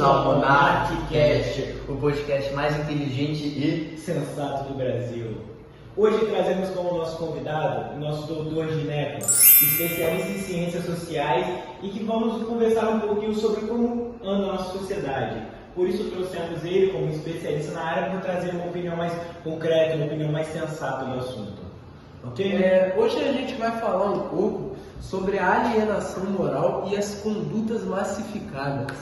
bem-vindos ao MonarchCast, o podcast mais inteligente e sensato do Brasil. Hoje trazemos como nosso convidado o nosso doutor Gineco, especialista em ciências sociais e que vamos conversar um pouquinho sobre como anda a nossa sociedade. Por isso trouxemos ele como especialista na área para trazer uma opinião mais concreta, uma opinião mais sensata do assunto. Ok? Hoje a gente vai falar um pouco sobre a alienação moral e as condutas massificadas.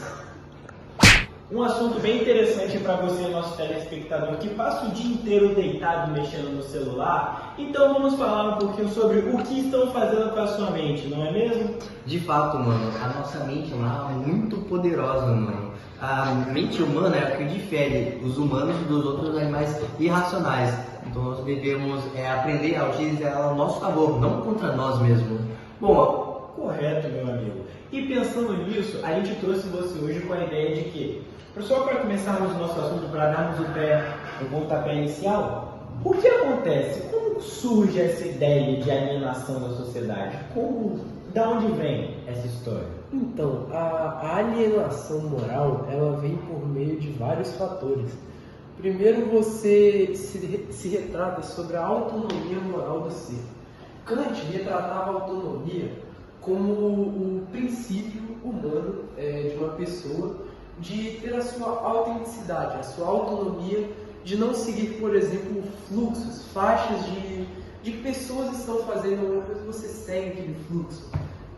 Um assunto bem interessante para você, nosso telespectador, que passa o dia inteiro deitado mexendo no celular. Então vamos falar um pouquinho sobre o que estão fazendo com a sua mente, não é mesmo? de fato, mano, a nossa mente lá é muito poderosa, mano. A mente humana é o que difere os humanos dos outros animais irracionais. Então nós devemos aprender a utilizar ela ao nosso favor, não contra nós mesmos. Bom, correto, meu amigo. E pensando nisso, a gente trouxe você hoje com a ideia de que, pessoal, para começarmos o nosso assunto, para darmos o pontapé inicial, o que acontece? Como surge essa ideia de alienação da sociedade? Da onde vem essa história? Então, a alienação moral, ela vem por meio de vários fatores. Primeiro, você se retrata sobre a autonomia moral do ser. Kant retratava a autonomia como o princípio humano de uma pessoa de ter a sua autenticidade, a sua autonomia, de não seguir, por exemplo, fluxos, faixas de que pessoas estão fazendo alguma coisa, você segue aquele fluxo.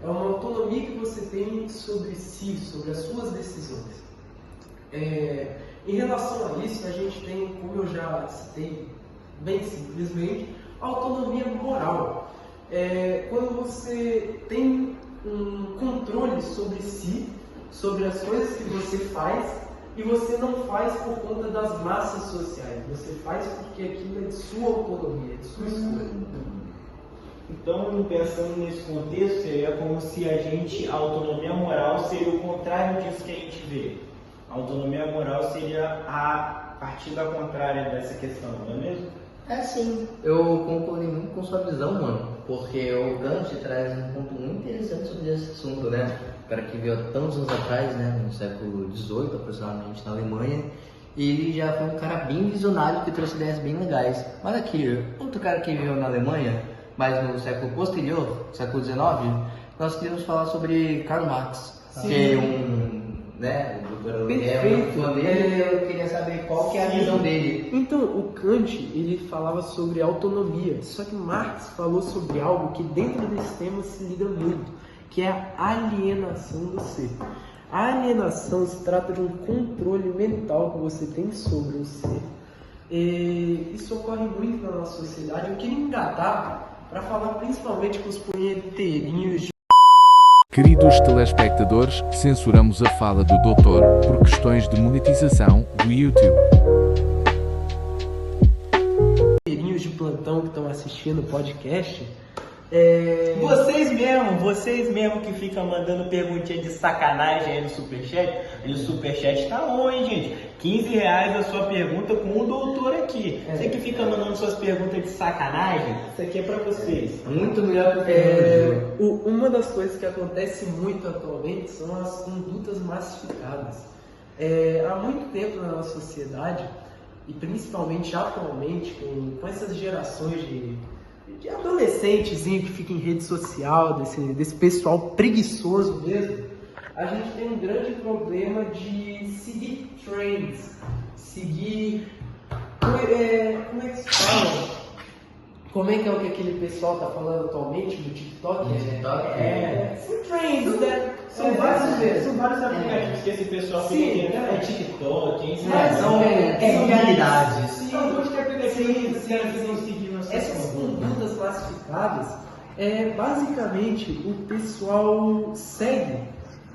É uma autonomia que você tem sobre si, sobre as suas decisões. Em relação a isso, a gente tem, como eu já citei, bem simplesmente, autonomia moral. Quando você tem um controle sobre si, sobre as coisas que você faz, e você não faz por conta das massas sociais, você faz porque aquilo é de sua autonomia, de sua escolha. Então, pensando nesse contexto, seria como se a autonomia moral seria o contrário disso que a gente vê. A autonomia moral seria a partida contrária dessa questão, não é mesmo? Sim. Eu concordo muito com sua visão, mano, porque o Kant traz um ponto muito interessante sobre esse assunto, né? O cara que veio há tantos anos atrás, né, no século XVIII, aproximadamente, na Alemanha, e ele já foi um cara bem visionário que trouxe ideias bem legais. Mas aqui, outro cara que viveu na Alemanha, mas no século posterior, século XIX, nós queríamos falar sobre Karl Marx, que é Perfeito. Eu queria saber qual que é a visão dele. Então, o Kant, ele falava sobre autonomia, só que Marx falou sobre algo que dentro desse tema se liga muito, que é a alienação do ser. A alienação se trata de um controle mental que você tem sobre o ser. E isso ocorre muito na nossa sociedade. Eu queria engatar para falar principalmente com os punheteirinhos de... Queridos telespectadores, censuramos a fala do doutor por questões de monetização do YouTube. Punheteirinhos de plantão que estão assistindo o podcast. Vocês mesmo que ficam mandando perguntinha de sacanagem aí no Superchat. E o Superchat tá on, gente? R$15 a sua pergunta com o doutor aqui. Você que fica mandando suas perguntas de sacanagem, isso aqui é pra vocês. Muito melhor que o Fernando. Uma das coisas que acontece muito atualmente são as condutas massificadas. Há muito tempo na nossa sociedade, e principalmente atualmente, com essas gerações de adolescentezinho que fica em rede social, desse pessoal preguiçoso mesmo, a gente tem um grande problema de seguir trends, seguir... Como é que se fala? Como é que é o que aquele pessoal tá falando atualmente do TikTok? São trends, né? São vários aplicativos que esse pessoal fica TikTok, são realidades. São muitos aplicativos que estão seguindo essas condutas classificadas, basicamente o pessoal segue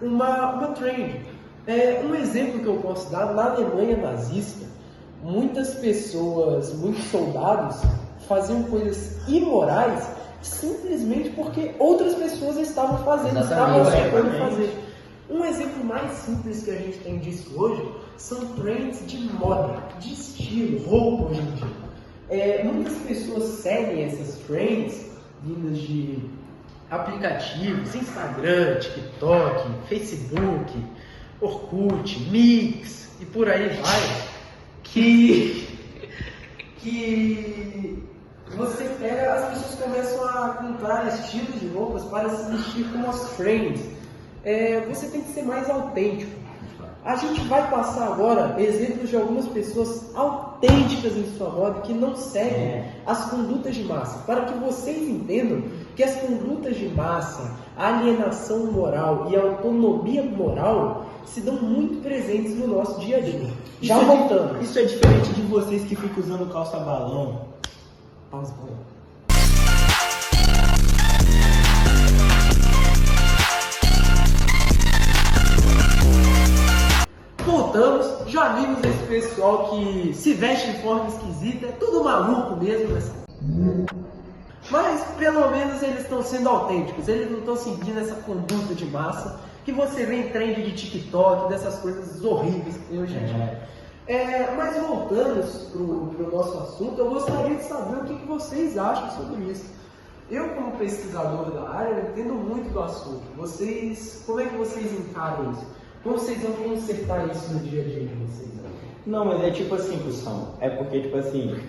uma trend. Um exemplo que eu posso dar, na Alemanha nazista, muitas pessoas, muitos soldados faziam coisas imorais simplesmente porque outras pessoas estavam fazendo, estavam aceitando fazer. Um exemplo mais simples que a gente tem disso hoje são trends de moda, de estilo, roupa hoje em dia. Muitas pessoas seguem essas trends vindas de aplicativos, Instagram, TikTok, Facebook, Orkut, Mix e por aí vai, que você pega, as pessoas começam a comprar estilos de roupas para se vestir como as trends. Você tem que ser mais autêntico. A gente vai passar agora exemplos de algumas pessoas autênticas em sua moda que não seguem as condutas de massa, para que vocês entendam que as condutas de massa, a alienação moral e a autonomia moral se dão muito presentes no nosso dia a dia. Já voltando. Isso é diferente de vocês que ficam usando calça balão. Pausa, pausa. Voltamos, já vimos esse pessoal que se veste de forma esquisita, é tudo maluco mesmo, mas pelo menos eles estão sendo autênticos, eles não estão seguindo essa conduta de massa que você vê em trend de TikTok, dessas coisas horríveis que tem hoje em dia. Mas voltando para o nosso assunto, eu gostaria de saber o que vocês acham sobre isso. Eu, como pesquisador da área, eu entendo muito do assunto. Como é que vocês encaram isso? Como vocês vão consertar isso no dia a dia de vocês? Não, mas é tipo assim, Gustavo. É porque, tipo assim,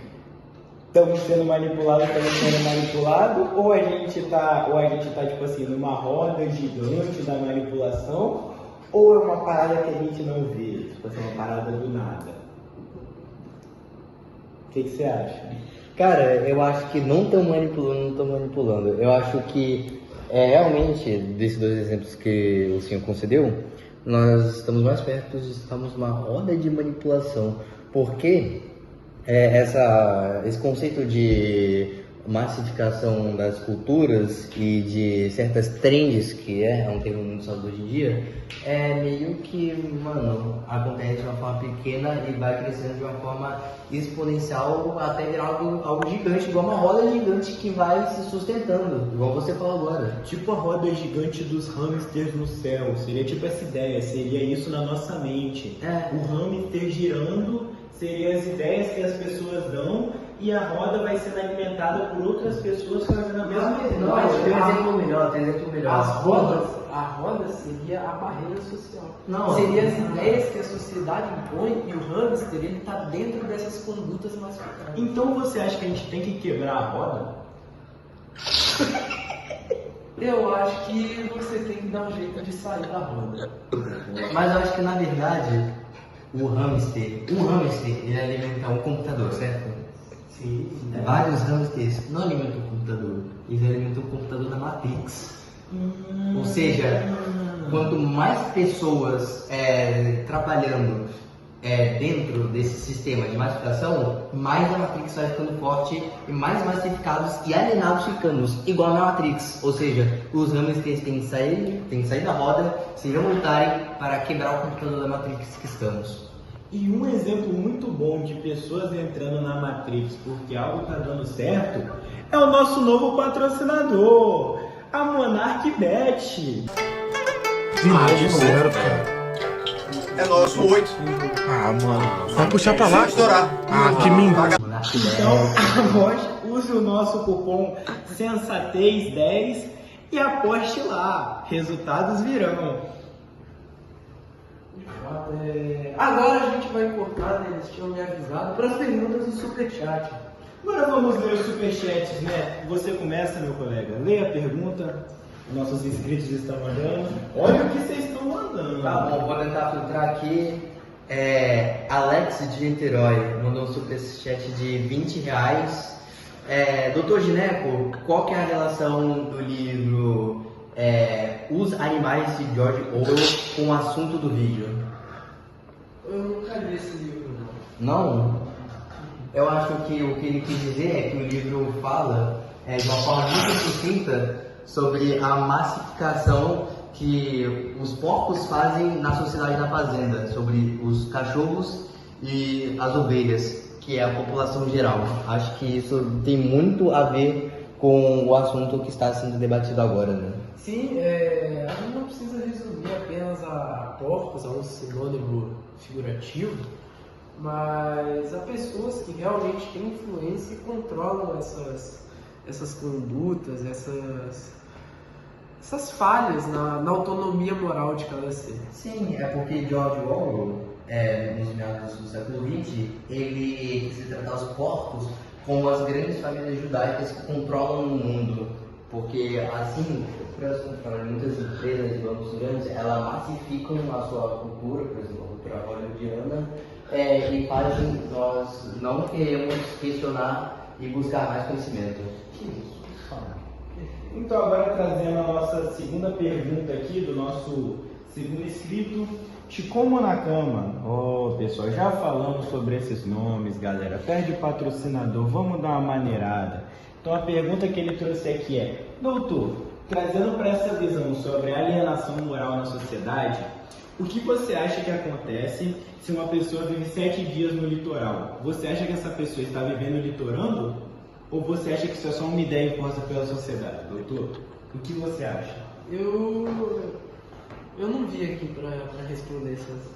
estamos sendo manipulados, ou a gente tá, tipo assim, numa roda gigante da manipulação, ou é uma parada que a gente não vê, tipo assim, uma parada do nada. O que você acha? Cara, eu acho que não estão manipulando. Eu acho que, realmente, desses dois exemplos que o senhor concedeu, nós estamos mais perto de estarmos numa roda de manipulação, porque esse conceito de massificação das culturas e de certas trends, que é um termo muito usado hoje em dia, meio que, acontece de uma forma pequena e vai crescendo de uma forma exponencial até virar algo gigante, igual uma roda gigante que vai se sustentando, igual você falou agora. Tipo a roda gigante dos hamsters no céu, seria tipo essa ideia, seria isso na nossa mente. O hamster girando seria as ideias que as pessoas dão e a roda vai sendo alimentada por outras pessoas fazendo a mesma coisa. Não, tem um exemplo melhor. A roda seria a barreira social. Não, seria as ideias que a sociedade impõe e o hamster ele está dentro dessas condutas massificadas. Então você acha que a gente tem que quebrar a roda? Eu acho que você tem que dar um jeito de sair da roda. Mas eu acho que, na verdade, um hamster, ele alimenta um computador, certo? Sim. Vários hamsters não alimentam o computador, eles alimentam o computador da Matrix. Ou seja, quanto mais pessoas trabalhando dentro desse sistema de massificação, mais a Matrix vai ficando forte e mais massificados e alienados ficamos, igual na Matrix. Ou seja, os hamsters têm que sair da roda, se remontarem para quebrar o computador da Matrix que estamos. E um exemplo muito bom de pessoas entrando na Matrix porque algo está dando certo é o nosso novo patrocinador, a Monarch Bet. De zero, cara. É nosso 8. Ah, mano. Vai puxar pra lá. Estourar. Ah, que mentira. Então, use o nosso cupom Sensatez10 e aposte lá. Resultados virão. Agora a gente vai cortar, né? Eles tinham me avisado, para as perguntas do Superchat. Agora vamos ler os superchats, né? Você começa, meu colega. Leia a pergunta. Nossos inscritos estão mandando. Olha o que vocês estão mandando. Tá bom, vou tentar filtrar aqui. Alex de Niterói mandou um superchat de R$20. Doutor Gineco, qual que é a relação do livro Os Animais de George Orwell com o assunto do vídeo? Eu nunca li esse livro, não. Não? Eu acho que o que ele quis dizer é que o livro fala de uma forma muito sucinta sobre a massificação que os porcos fazem na sociedade da fazenda, sobre os cachorros e as ovelhas, que é a população geral. Acho que isso tem muito a ver com o assunto que está sendo debatido agora, né? Sim, a gente não precisa resumir apenas a porcos, a um sinônimo figurativo, mas a pessoas que realmente têm influência e controlam essas condutas, essas essas falhas na autonomia moral de cada ser. Sim, é porque George Orwell, nos meados do século XX, ele quis tratar os porcos como as grandes famílias judaicas que controlam o mundo. Porque assim, para muitas empresas de bancos grandes, elas massificam a sua cultura, por exemplo, a cultura hollywoodiana, e fazem nós não queremos questionar e buscar mais conhecimento. Então, agora trazendo a nossa segunda pergunta aqui do nosso segundo inscrito, Chicomo Nakama. Pessoal, já falamos sobre esses nomes, galera. Perde patrocinador, vamos dar uma maneirada. Então, a pergunta que ele trouxe aqui é: doutor, trazendo para essa visão sobre a alienação moral na sociedade, o que você acha que acontece se uma pessoa vive 7 dias no litoral? Você acha que essa pessoa está vivendo litorando? Ou você acha que isso é só uma ideia imposta pela sociedade, doutor? O que você acha? Eu não vim aqui pra responder essas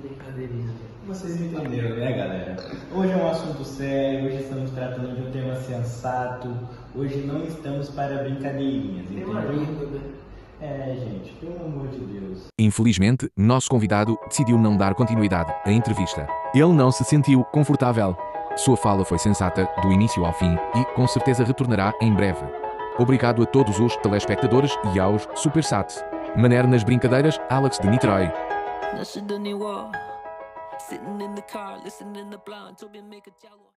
brincadeirinhas. Vocês entenderam, né, galera? Hoje é um assunto sério, hoje estamos tratando de um tema sensato, hoje não estamos para brincadeirinhas, Tem entendeu? uma língua, né? Gente, pelo amor de Deus. Infelizmente, nosso convidado decidiu não dar continuidade à entrevista. Ele não se sentiu confortável. Sua fala foi sensata do início ao fim e, com certeza, retornará em breve. Obrigado a todos os telespectadores e aos Supersat. Maneiro nas brincadeiras, Alex de Niterói. Nasce da New York, sitting in the car, listening to Blonde, Toby make a jello.